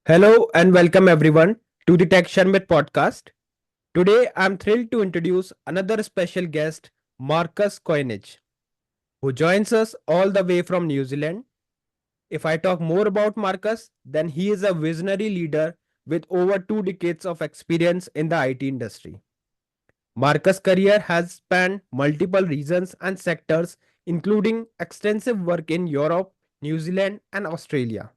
Hello and welcome everyone to the Tech Sharmit podcast. Today I'm thrilled to introduce another special guest, Marcus König, who joins us all the way from New Zealand. If I talk more about Marcus, then he is a visionary leader with over 2 decades of experience in the IT industry. Marcus' career has spanned multiple regions and sectors, including extensive work in Europe, New Zealand, and Australia.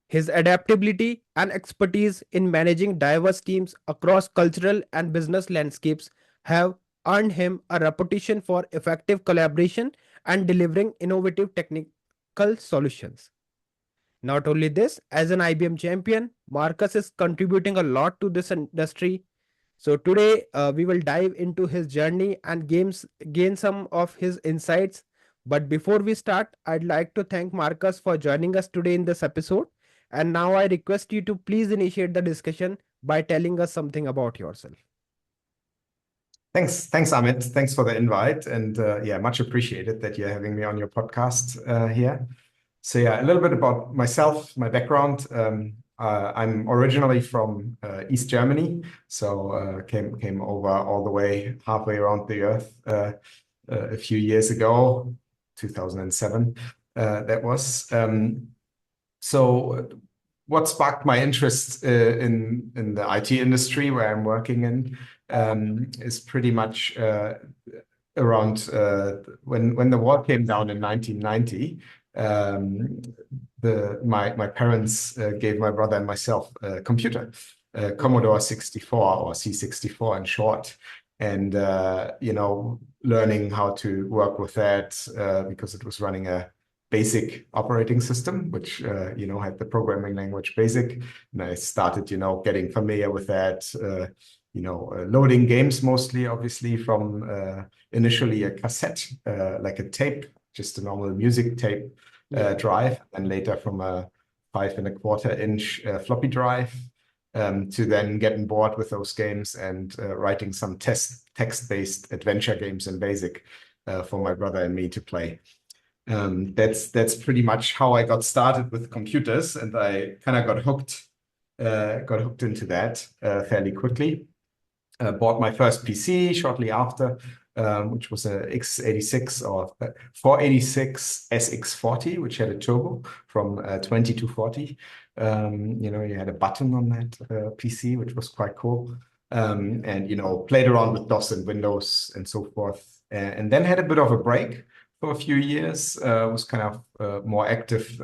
His adaptability and expertise in managing diverse teams across cultural and business landscapes have earned him a reputation for effective collaboration and delivering innovative technical solutions. Not only this, as an IBM champion, Marcus is contributing a lot to this industry. So today we will dive into his journey and gain some of his insights. But before we start, I'd like to thank Marcus for joining us today in this episode. And now I request you to please initiate the discussion by telling us something about yourself. Thanks, Amit. Thanks for the invite, and yeah, much appreciated that you're having me on your podcast here. So yeah, a little bit about myself, my background. I'm originally from East Germany, so came over all the way halfway around the earth a few years ago, 2007. That was. So what sparked my interest in the IT industry where I'm working in is pretty much around when the wall came down in 1990. My parents gave my brother and myself a computer, Commodore 64 or C64 in short, and learning how to work with that because it was running a basic operating system, which had the programming language BASIC, and I started getting familiar with that. Loading games mostly, obviously, from initially a cassette, like a tape, just a normal music tape drive, and later from a 5.25-inch floppy drive, to then getting bored with those games and writing some text-based adventure games in BASIC for my brother and me to play. That's pretty much how I got started with computers, and I kind of got hooked into that fairly quickly. Bought my first PC shortly after, which was a x86 or 486 SX40, which had a turbo from 20 to 40. You had a button on that PC, which was quite cool. And played around with DOS and Windows and so forth. And then had a bit of a break for a few years. Was kind of more active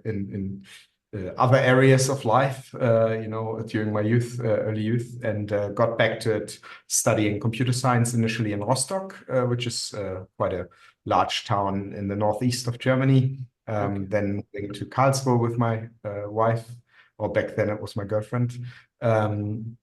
in other areas of life, during my early youth, and got back to it studying computer science initially in Rostock, which is quite a large town in the northeast of Germany. Then moving to Karlsruhe with my wife, or back then it was my girlfriend, and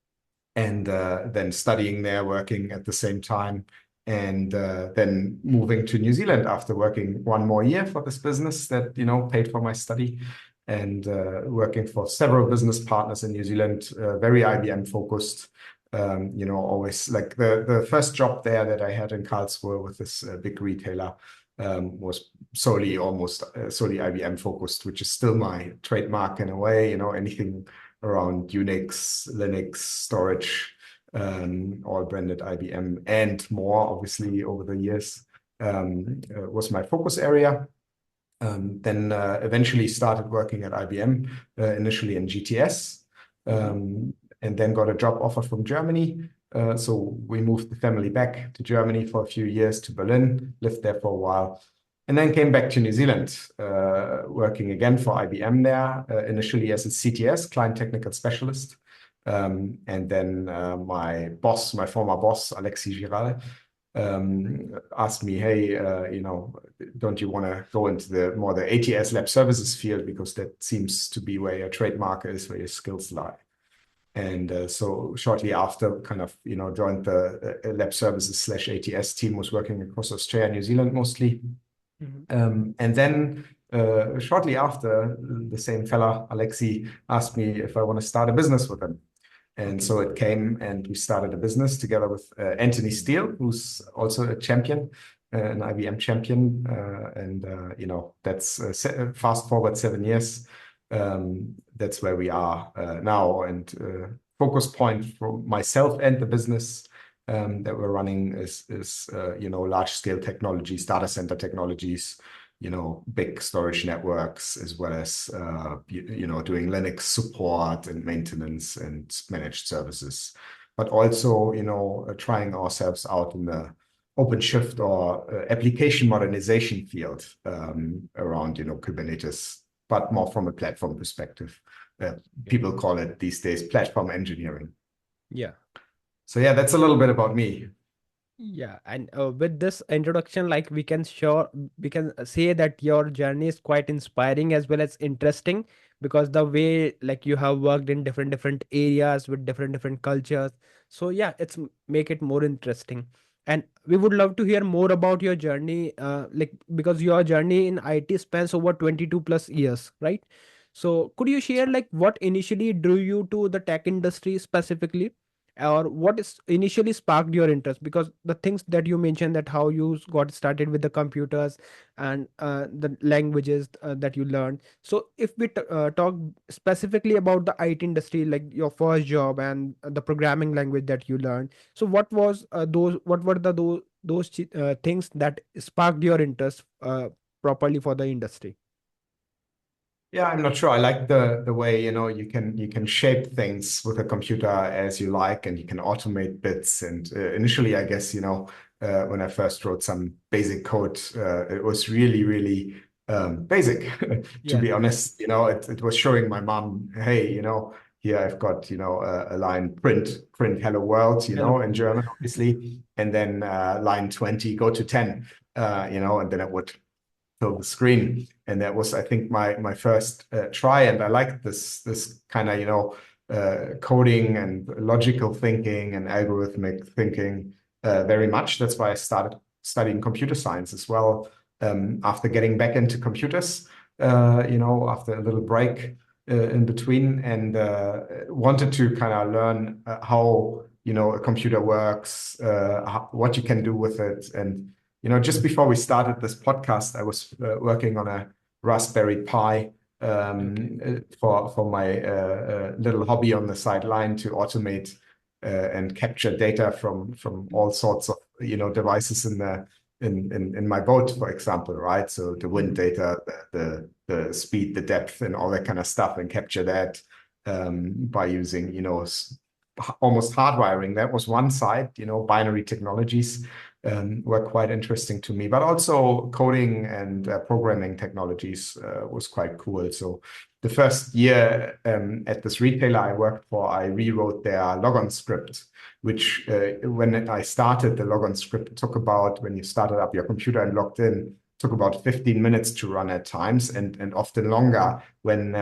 then studying there, working at the same time. And then moving to New Zealand after working one more year for this business that paid for my study, and working for several business partners in New Zealand, very IBM focused. Always like the first job there that I had in Karlsruhe with this big retailer was almost solely IBM focused, which is still my trademark in a way. Anything around Unix, Linux, storage, all branded IBM and more, obviously, over the years, was my focus area. Then eventually started working at IBM, initially in GTS, and then got a job offer from Germany. So we moved the family back to Germany for a few years, to Berlin, lived there for a while, and then came back to New Zealand, working again for IBM there, initially as a CTS, Client Technical Specialist. And then my former boss, Alexis Giral, asked me, hey, don't you want to go into the ATS lab services field, because that seems to be where your trademark is, where your skills lie. And so shortly after, kind of joined the lab services / ATS team, was working across Australia and New Zealand mostly. And then shortly after, the same fella, Alexi, asked me if I want to start a business with him. And so it came, and we started a business together with Anthony Steele, who's also a champion, an IBM champion. And that's fast forward 7 years. That's where we are now. And focus point for myself and the business that we're running is large scale technologies, data center technologies, big storage networks, as well as doing Linux support and maintenance and managed services, but also trying ourselves out in the OpenShift or application modernization field around Kubernetes, but more from a platform perspective. People call it these days platform engineering. Yeah. So yeah, that's a little bit about me. Yeah, and with this introduction, like we can say that your journey is quite inspiring as well as interesting, because the way like you have worked in different areas with different cultures. So yeah, make it more interesting. And we would love to hear more about your journey, like because your journey in IT spans over 22 plus years, right? So could you share like what initially drew you to the tech industry specifically? Or what is initially sparked your interest, because the things that you mentioned, that how you got started with the computers and the languages that you learned. So if we talk specifically about the IT industry, like your first job and the programming language that you learned, so what were those things that sparked your interest properly for the industry? Yeah, I'm not sure. I like the way, you can shape things with a computer as you like, and you can automate bits. And initially, I guess, when I first wrote some basic code, it was really, really basic. To Yeah. be honest, it was showing my mom, hey, here I've got, a line print hello world, Hello. in German, obviously, and then line 20, go to 10, and then it would fill the screen. And that was, I think, my first try. And I liked this kind of, coding and logical thinking and algorithmic thinking very much. That's why I started studying computer science as well. After getting back into computers, after a little break in between, and wanted to kind of learn how, a computer works, what you can do with it. And just before we started this podcast, I was working on a Raspberry Pi Okay. for my little hobby on the sideline to automate and capture data from all sorts of devices in my boat, for example, right? So the wind Mhm. data, the speed, the depth, and all that kind of stuff, and capture that by using almost hardwiring. That was one side. Binary technologies were quite interesting to me, but also coding and programming technologies was quite cool. So the first year at this retailer I worked for, I rewrote their logon script, which when I started, the logon script took about, when you started up your computer and logged in, took about 15 minutes to run at times, and often longer when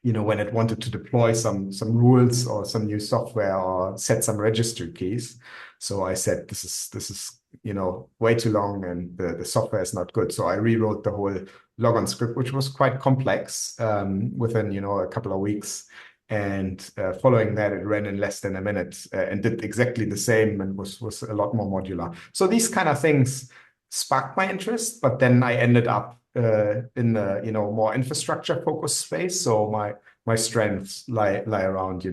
it wanted to deploy some rules or some new software or set some registry keys. So I said, this is way too long, and the software is not good. So I rewrote the whole logon script, which was quite complex within a couple of weeks. And following that, it ran in less than a minute and did exactly the same, and was a lot more modular. So these kind of things sparked my interest, but then I ended up in the more infrastructure focused space. So my strengths lie around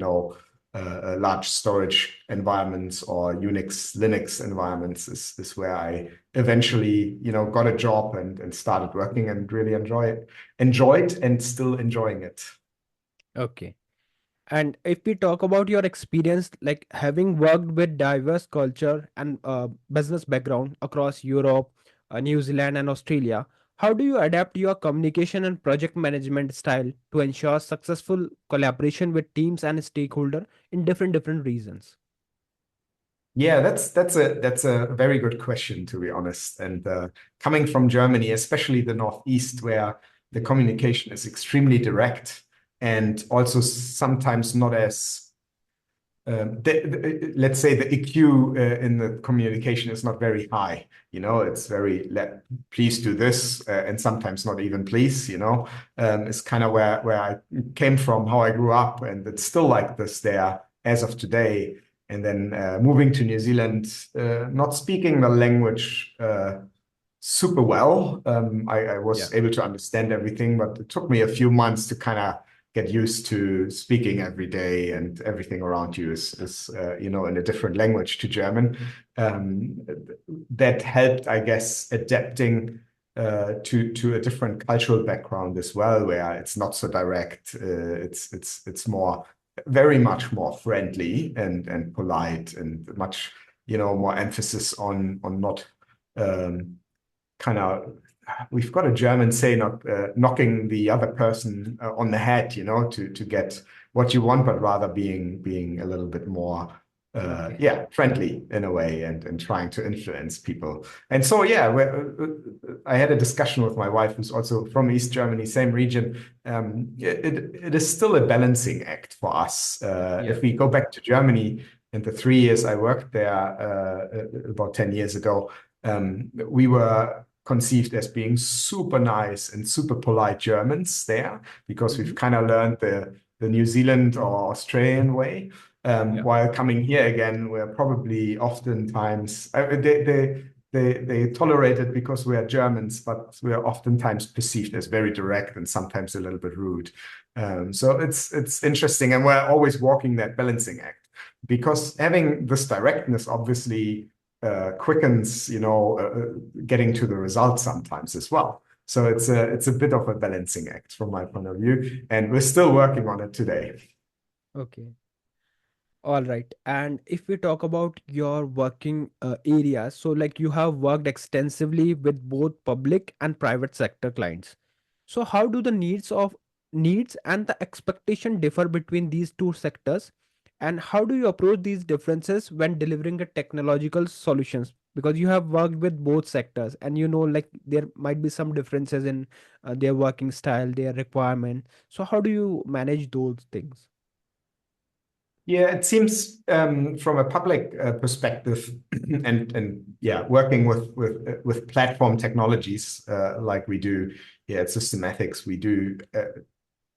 large storage environments or Unix Linux environments is where I eventually got a job and started working and really enjoyed and still enjoying it. Okay. And if we talk about your experience, like having worked with diverse culture and business background across Europe, New Zealand, and Australia, how do you adapt your communication and project management style to ensure successful collaboration with teams and stakeholder in different regions? Yeah, that's a very good question, to be honest. And coming from Germany, especially the Northeast, where the communication is extremely direct and also sometimes not as let's say the EQ in the communication is not very high. It's very please do this, and sometimes not even please. It's kind of where I came from, how I grew up, and it's still like this there as of today. And then moving to New Zealand, not speaking the language super well. I Yeah. was able to understand everything, but it took me a few months to kind of get used to speaking every day, and everything around you is in a different language to German. Um, that helped, I guess, adapting to a different cultural background as well, where it's not so direct. It's more very much more friendly and polite, and much more emphasis on not kind of, we've got a German saying, not knocking the other person on the head, to get what you want, but rather being a little bit more Okay. friendly in a way, and trying to influence people. And so I had a discussion with my wife, who's also from East Germany, same region. It is still a balancing act for us. Yeah. If we go back to Germany, in the 3 years I worked there, about 10 years ago, we were conceived as being super nice and super polite Germans there, because we've Hmm. kind of learned the New Zealand or Australian way. Yeah. While coming here again, we're probably oftentimes they tolerate it because we are Germans, but we are oftentimes perceived as very direct and sometimes a little bit rude. So it's interesting, and we're always walking that balancing act, because having this directness obviously quickens, getting to the results sometimes as well. So it's a bit of a balancing act from my point of view, and we're still working on it today. Okay. All right. And if we talk about your working areas, so like you have worked extensively with both public and private sector clients. So how do the needs and the expectation differ between these two sectors? And how do you approach these differences when delivering a technological solutions? Because you have worked with both sectors, and like there might be some differences in their working style, their requirement. So how do you manage those things? Yeah, it seems, from a public perspective, and yeah, working with platform technologies, like we do here at Systematics, we do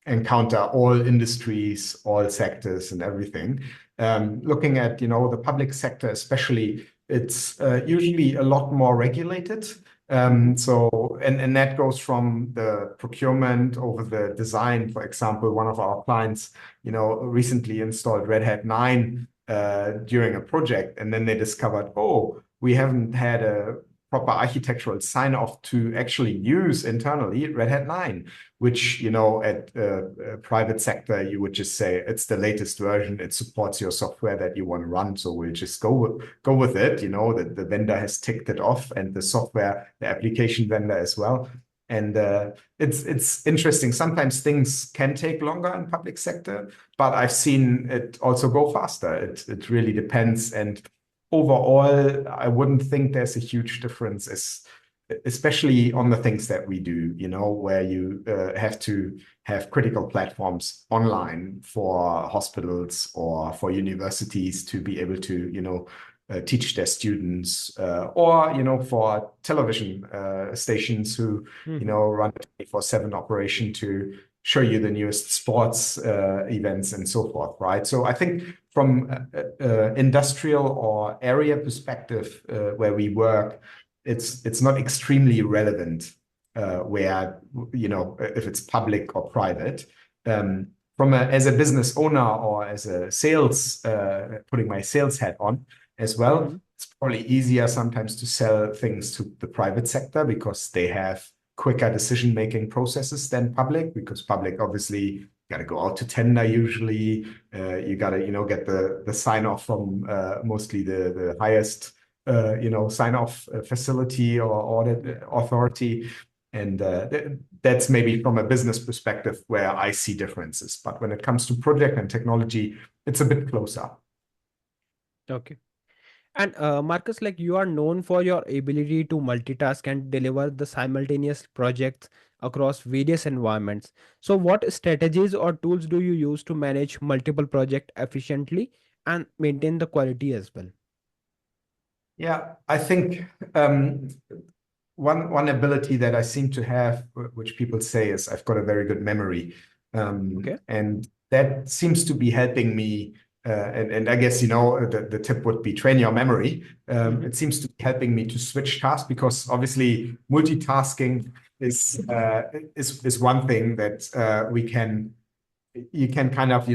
encounter all industries, all sectors, and everything. Looking at the public sector, especially, it's usually a lot more regulated. Hmm. So that goes from the procurement over the design. For example, one of our clients, recently installed Red Hat 9 during a project, and then they discovered, oh, we haven't had a proper architectural sign-off to actually use internally Red Hat 9, which, at private sector, you would just say it's the latest version. It supports your software that you want to run. So we'll just go with it, that the vendor has ticked it off, and the software, the application vendor as well. And it's interesting. Sometimes things can take longer in public sector, but I've seen it also go faster. It really depends. And overall, I wouldn't think there's a huge difference, especially on the things that we do, where you have to have critical platforms online for hospitals or for universities to be able to, teach their students, or, for television stations who, Hmm. run a 24/7 operation to show you the newest sports events and so forth, right? So I think from industrial or area perspective, where we work, it's not extremely relevant where, if it's public or private. As a business owner or as a sales, putting my sales hat on as well, Hmm. it's probably easier sometimes to sell things to the private sector, because they have quicker decision-making processes than public, because public obviously got to go out to tender usually. You got to, get the sign off from mostly the highest, sign off facility or audit authority. And that's maybe from a business perspective where I see differences. But when it comes to project and technology, it's a bit closer. Okay. And Marcus, like you are known for your ability to multitask and deliver the simultaneous projects across various environments. So, what strategies or tools do you use to manage multiple projects efficiently and maintain the quality as well? Yeah, I think one ability that I seem to have, which people say, is I've got a very good memory, Okay. and that seems to be helping me And I guess, the tip would be train your memory. Mhm. It seems to be helping me to switch tasks because obviously multitasking is one thing that you can kind of,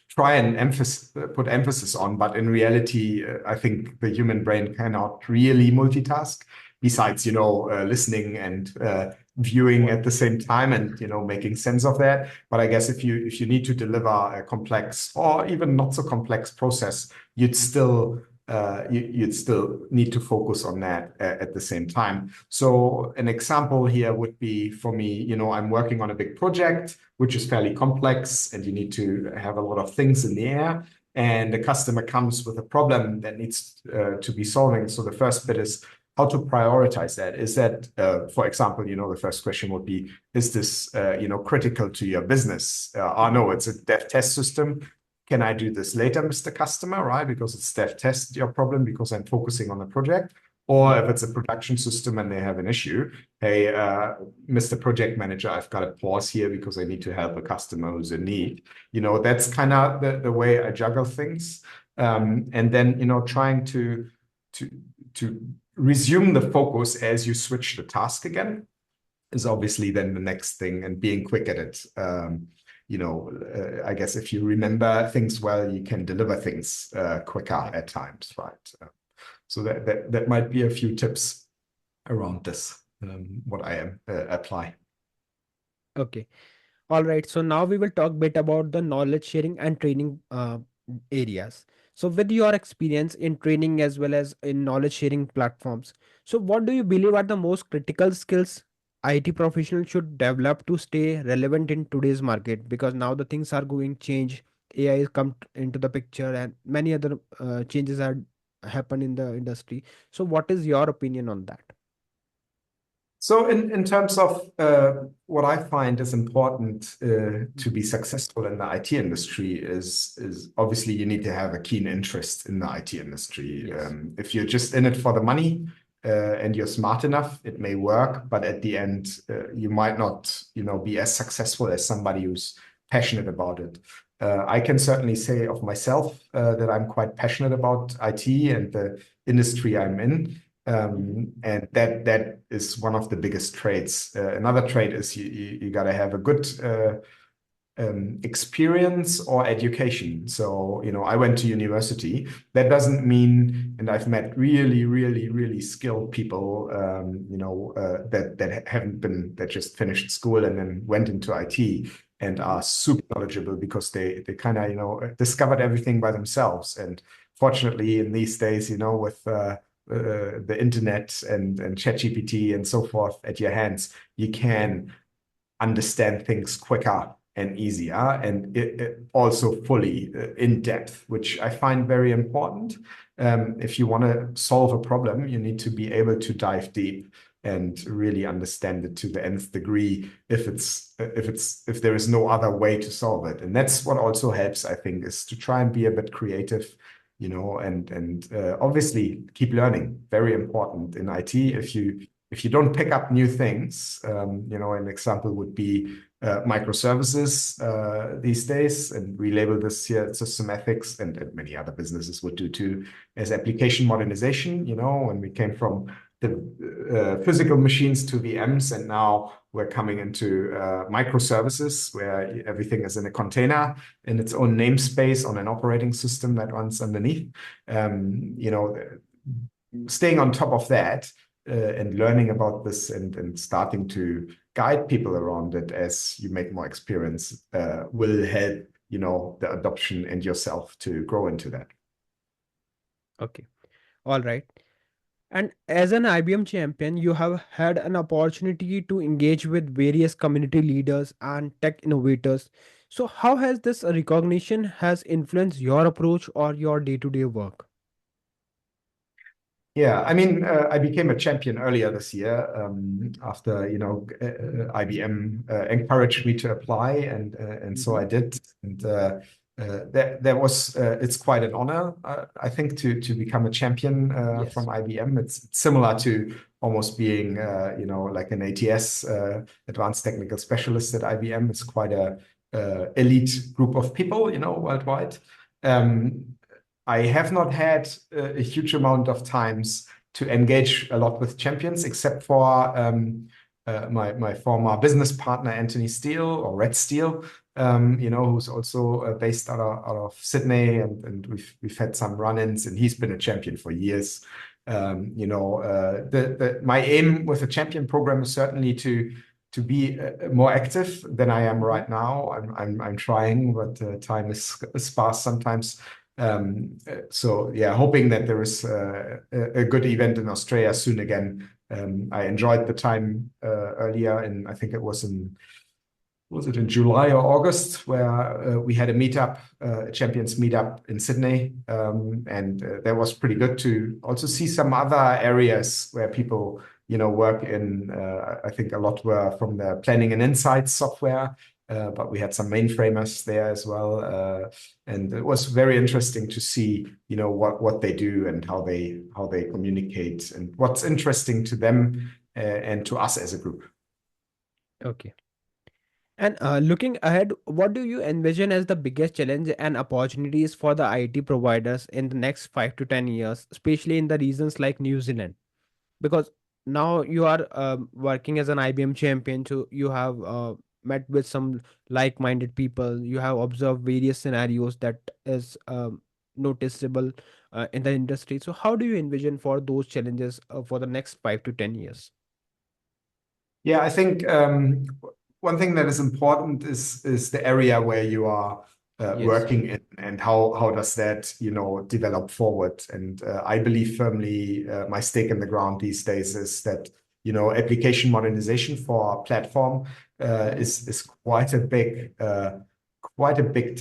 try and put emphasis on, but in reality, I think the human brain cannot really multitask. Besides, listening and viewing at the same time, and making sense of that. But I guess if you need to deliver a complex or even not so complex process, you'd still need to focus on that at the same time. So an example here would be for me, I'm working on a big project, which is fairly complex, and you need to have a lot of things in the air. And the customer comes with a problem that needs to be solving. So the first bit is how to prioritize that. Is that, for example, the first question would be, is this, critical to your business? Oh, no, it's a dev test system. Can I do this later, Mr. Customer, right? Because it's dev test your problem because I'm focusing on the project. Or if it's a production system and they have an issue, hey, Mr. Project Manager, I've got to pause here because I need to help a customer who's in need. That's kind of the way I juggle things. And then, trying to resume the focus as you switch the task again is obviously then the next thing, and being quick at it. I guess if you remember things well, you can deliver things quicker at times, right? So that might be a few tips around this, what I apply. Okay. All right. So now we will talk bit about the knowledge sharing and training areas. So with your experience in training as well as in knowledge sharing platforms, so what do you believe are the most critical skills IT professionals should develop to stay relevant in today's market? Because now the things are going change. AI is into the picture and many other changes are happen in the industry. So what is your opinion on that? So in terms of what I find is important to be successful in the IT industry is obviously you need to have a keen interest in the IT industry. Yes. If you're just in it for the money and you're smart enough, it may work, but at the end you might not, be as successful as somebody who's passionate about it. I can certainly say of myself that I'm quite passionate about IT and the industry I'm in. And that is one of the biggest traits. Another trait is you got to have a good experience or education. So, I went to university. That doesn't mean, and I've met really, really, really skilled people, that just finished school and then went into IT and are super knowledgeable because they kind of, discovered everything by themselves. And fortunately, in these days, with the internet and ChatGPT and so forth at your hands, you can understand things quicker and easier, and it also fully in depth, which I find very important. If you want to solve a problem, you need to be able to dive deep and really understand it to the nth degree if there is no other way to solve it. And that's what also helps, I think, is to try and be a bit creative, and obviously keep learning. Very important in IT. If you don't pick up new things, an example would be microservices these days, and we label this here system ethics, and many other businesses would do too, as application modernization. When we came from the physical machines to VMs, and now we're coming into microservices where everything is in a container in its own namespace on an operating system that runs underneath. Staying on top of that and learning about this and starting to guide people around it as you make more experience will help, the adoption and yourself to grow into that. Okay. All right. And as an IBM champion, you have had an opportunity to engage with various community leaders and tech innovators. So how has this recognition has influenced your approach or your day-to-day work? Yeah, I mean, I became a champion earlier this year after IBM encouraged me to apply, and so Mhm. I did. And that was it's quite an honor, I think, to become a champion Yes. from IBM. It's similar to almost being like an ATS, advanced technical specialist at IBM. It's quite a elite group of people, worldwide. I have not had a huge amount of times to engage a lot with champions, except for my former business partner, Anthony Steele or Red Steele, who's also based out of Sydney, and we've had some run-ins, and he's been a champion for years. My aim with the champion program is certainly to be more active than I am right now. I'm trying, but time is sparse sometimes. So yeah, hoping that there is a good event in Australia soon again. I enjoyed the time earlier, and I think it was in July or August, where we had a meetup, a champions meetup in Sydney, and that was pretty good to also see some other areas where people work in. I think a lot were from the planning and insights software, but we had some mainframers there as well, and it was very interesting to see what they do and how they communicate and what's interesting to them and to us as a group. Okay. And looking ahead, what do you envision as the biggest challenge and opportunities for the IT providers in the next 5 to 10 years, especially in the regions like New Zealand? Because now you are working as an IBM champion, so you have met with some like-minded people. You have observed various scenarios that is noticeable in the industry. So, how do you envision for those challenges for the next 5 to 10 years? Yeah, I think one thing that is important is the area where you are Yes. working in, and how does that develop forward. And I believe firmly, my stake in the ground these days is that application modernization for our platform is quite a big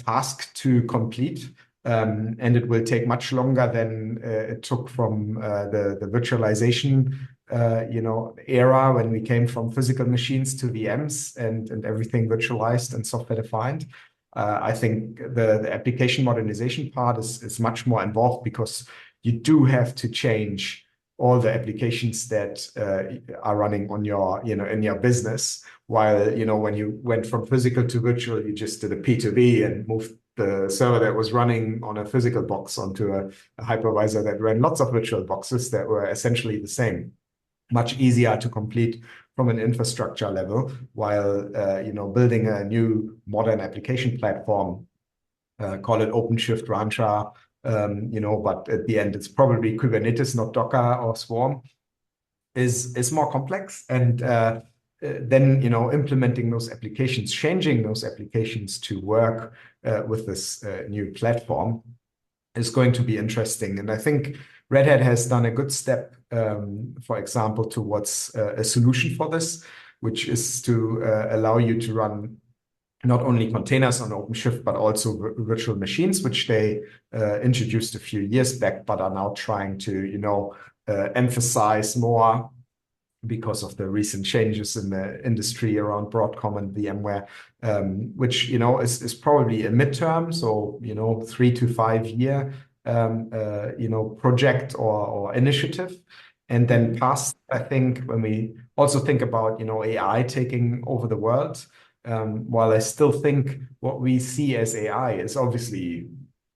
task to complete. And it will take much longer than it took from the virtualization era, when we came from physical machines to VMs and everything virtualized and software defined. I think the application modernization part is much more involved, because you do have to change all the applications that are running on your in your business. While when you went from physical to virtual, you just did a P2V and moved the server that was running on a physical box onto a hypervisor that ran lots of virtual boxes that were essentially the same. Much easier to complete from an infrastructure level, while building a new modern application platform, call it OpenShift, Rancher, but at the end it's probably Kubernetes, not Docker or Swarm, is more complex. And then implementing those applications, changing those applications to work with this new platform is going to be interesting. And I think Red Hat has done a good step, for example, towards a solution for this, which is to allow you to run not only containers on OpenShift, but also virtual machines, which they introduced a few years back, but are now trying to emphasize more because of the recent changes in the industry around Broadcom and VMware, which is probably a midterm, so 3 to 5 year project or initiative. And then past, I think, when we also think about AI taking over the world, while I still think what we see as AI is obviously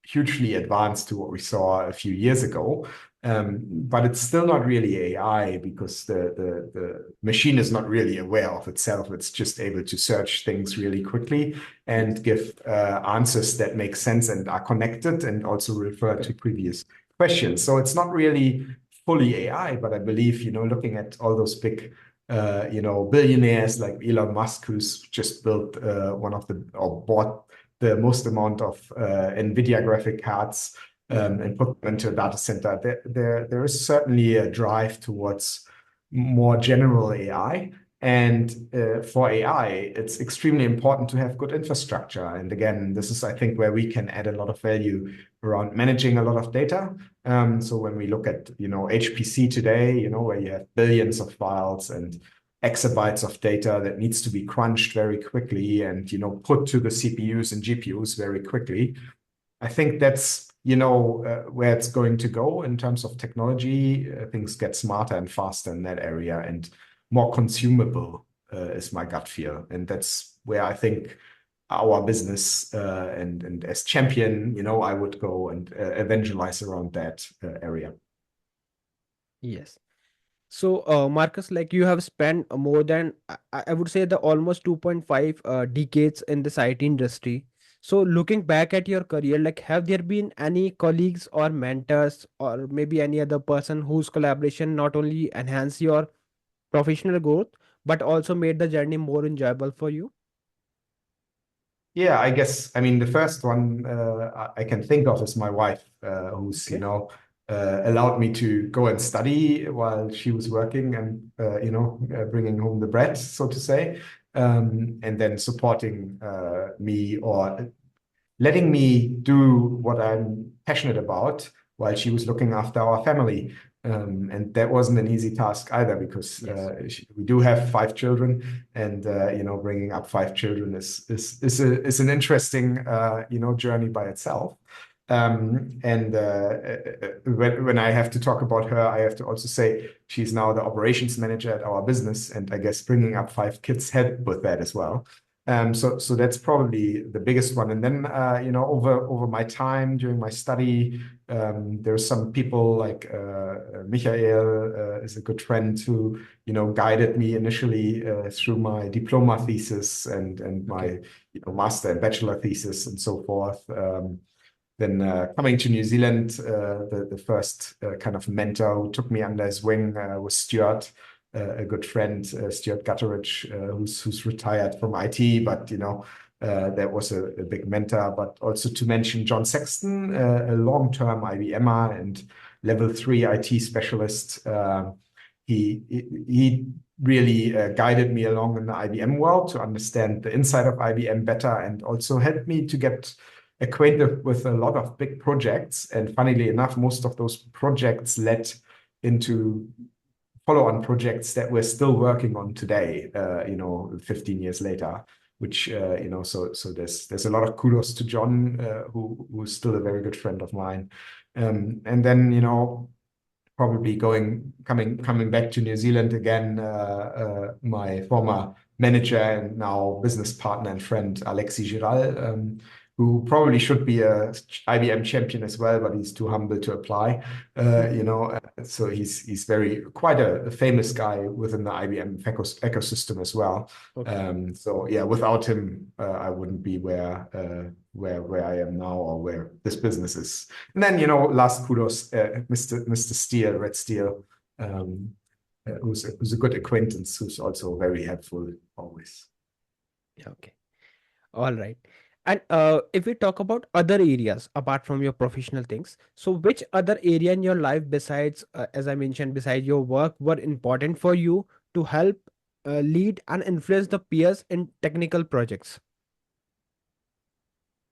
hugely advanced to what we saw a few years ago. But it's still not really AI, because the machine is not really aware of itself. It's just able to search things really quickly and give answers that make sense and are connected, and also refer to previous questions. So it's not really fully AI, but I believe, looking at all those big billionaires like Elon Musk, who's just built or bought the most amount of NVIDIA graphic cards, and put them into a data center. There is certainly a drive towards more general AI. And for AI, it's extremely important to have good infrastructure. And again, this is, I think, where we can add a lot of value around managing a lot of data. So when we look at HPC today, where you have billions of files and exabytes of data that needs to be crunched very quickly and put to the CPUs and GPUs very quickly, I think that's where it's going to go in terms of technology. Things get smarter and faster in that area, and more consumable is my gut feel. And that's where I think our business, and as champion, I would go and evangelize around that area. Yes. So, Marcus, like you have spent more than, I would say, the almost 2.5 decades in this IT industry. So, looking back at your career, like, have there been any colleagues or mentors, or maybe any other person whose collaboration not only enhanced your professional growth, but also made the journey more enjoyable for you? Yeah, I guess, I mean, the first one I can think of is my wife, who's, Okay. allowed me to go and study while she was working and, bringing home the bread, so to say, and then supporting me or letting me do what I'm passionate about while she was looking after our family. And that wasn't an easy task either because Yes. we do have 5 children, and bringing up 5 children is an interesting journey by itself. And when I have to talk about her, I have to also say she's now the operations manager at our business, and I guess bringing up 5 kids helped with that as well. So that's probably the biggest one. And then over my time during my study, there's some people like Michael is a good friend who guided me initially through my diploma thesis and Okay. my master and bachelor thesis and so forth. Then coming to New Zealand, the first kind of mentor who took me under his wing was Stuart, a good friend, Stuart Gutteridge, who's retired from IT, but that was a big mentor. But also to mention John Sexton, a long-term IBMer and level 3 IT specialist. He really guided me along in the IBM world to understand the inside of IBM better, and also helped me to get acquainted with a lot of big projects. And funnily enough, most of those projects led into follow-on projects that we're still working on today, 15 years later, which, so there's a lot of kudos to John, who's still a very good friend of mine. And then, probably coming back to New Zealand again, my former manager and now business partner and friend, Alexis Giral, who probably should be a IBM champion as well, but he's too humble to apply. So he's quite a famous guy within the IBM ecosystem as well. Okay. So yeah, without him, I wouldn't be where I am now or where this business is. And then, last kudos, Mr. Steele, Red Steele, who's a good acquaintance, who's also very helpful always. Yeah. Okay. All right. And if we talk about other areas apart from your professional things, so which other area in your life besides, as I mentioned, besides your work, were important for you to help lead and influence the peers in technical projects?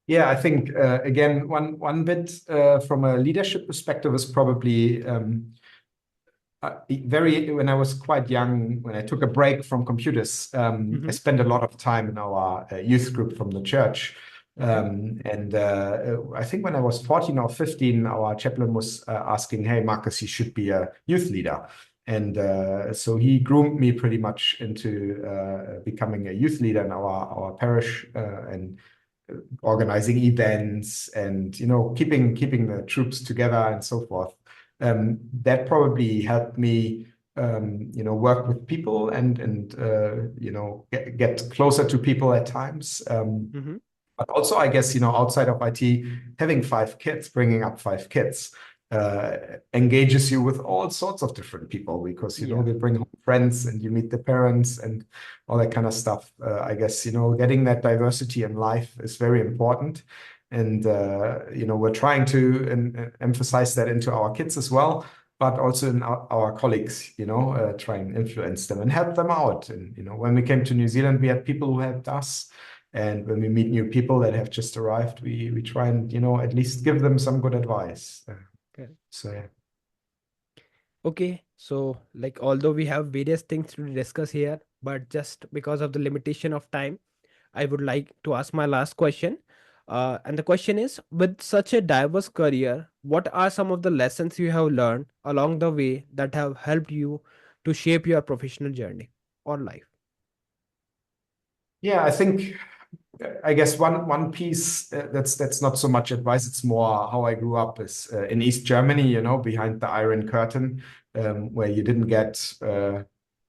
Yeah, I think again, one bit from a leadership perspective is probably when I was quite young, when I took a break from computers, I Mm-hmm. spent a lot of time in our youth group from the church. Okay. And I think when I was 14 or 15, our chaplain was asking, "Hey, Marcus, you should be a youth leader." And so he groomed me pretty much into becoming a youth leader in our parish, and organizing events and keeping the troops together and so forth. That probably helped me work with people and get closer to people at times. Mm-hmm. But also, I guess, outside of IT, having 5 kids, bringing up 5 kids, engages you with all sorts of different people because, Yeah. they bring home friends and you meet the parents and all that kind of stuff. I guess, getting that diversity in life is very important. And, we're trying to emphasize that into our kids as well, but also in our colleagues, try and influence them and help them out. And, when we came to New Zealand, we had people who helped us. And when we meet new people that have just arrived, we try and, at least give them some good advice. Okay. So yeah. Okay. So, like, although we have various things to discuss here, but just because of the limitation of time, I would like to ask my last question. And the question is, with such a diverse career, what are some of the lessons you have learned along the way that have helped you to shape your professional journey or life? Yeah, I think I guess one piece that's not so much advice. It's more how I grew up is in East Germany, behind the Iron Curtain, where you didn't get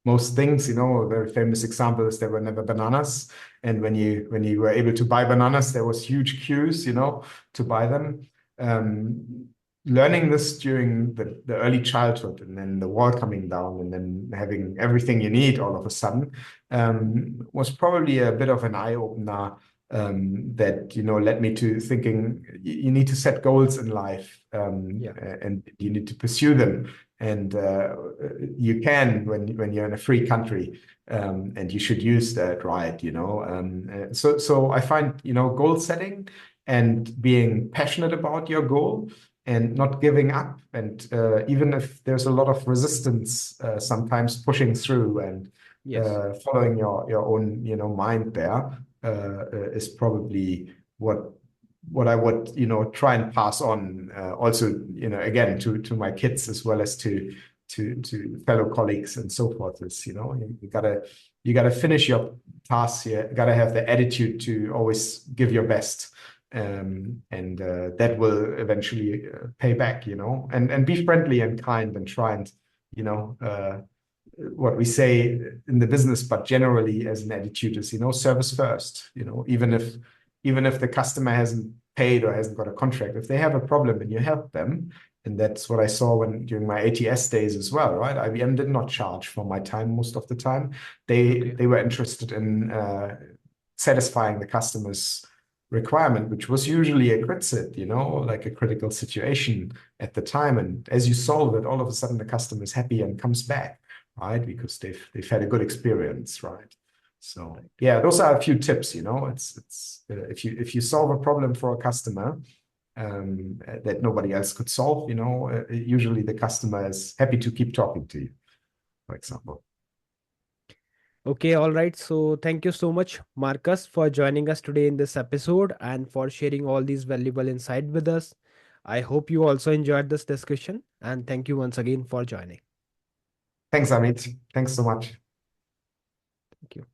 most things. A very famous example is there were never bananas, and when you were able to buy bananas, there was huge queues, to buy them. Um, Learning this during the early childhood, and then the wall coming down, and then having everything you need all of a sudden, was probably a bit of an eye opener, that led me to thinking you need to set goals in life, Yeah. and you need to pursue them, and you can when you're in a free country, and you should use that, right. So I find goal setting and being passionate about your goal and not giving up, and even if there's a lot of resistance, sometimes pushing through and Yes. following your own mind there, is probably what I would try and pass on, also again to my kids as well as to fellow colleagues and so forth. Is you gotta finish your tasks. You gotta have the attitude to always give your best, and that will eventually pay back. And be friendly and kind, and try and you know what we say in the business, but generally as an attitude is, service first. Even if the customer hasn't paid or hasn't got a contract, if they have a problem and you help them, and that's what I saw during my ATS days as well, right? IBM did not charge for my time most of the time. They Okay. they were interested in satisfying the customer's requirement, which was usually a crit, like a critical situation at the time. And as you solve it, all of a sudden the customer is happy and comes back, right? Because they've had a good experience, right? So Right. yeah, those are a few tips. It's if you solve a problem for a customer, that nobody else could solve, usually the customer is happy to keep talking to you, for example. Okay, all right. So thank you so much, Marcus, for joining us today in this episode and for sharing all these valuable insight with us. I hope you also enjoyed this discussion, and thank you once again for joining. Thanks, Amit. Thanks so much. Thank you.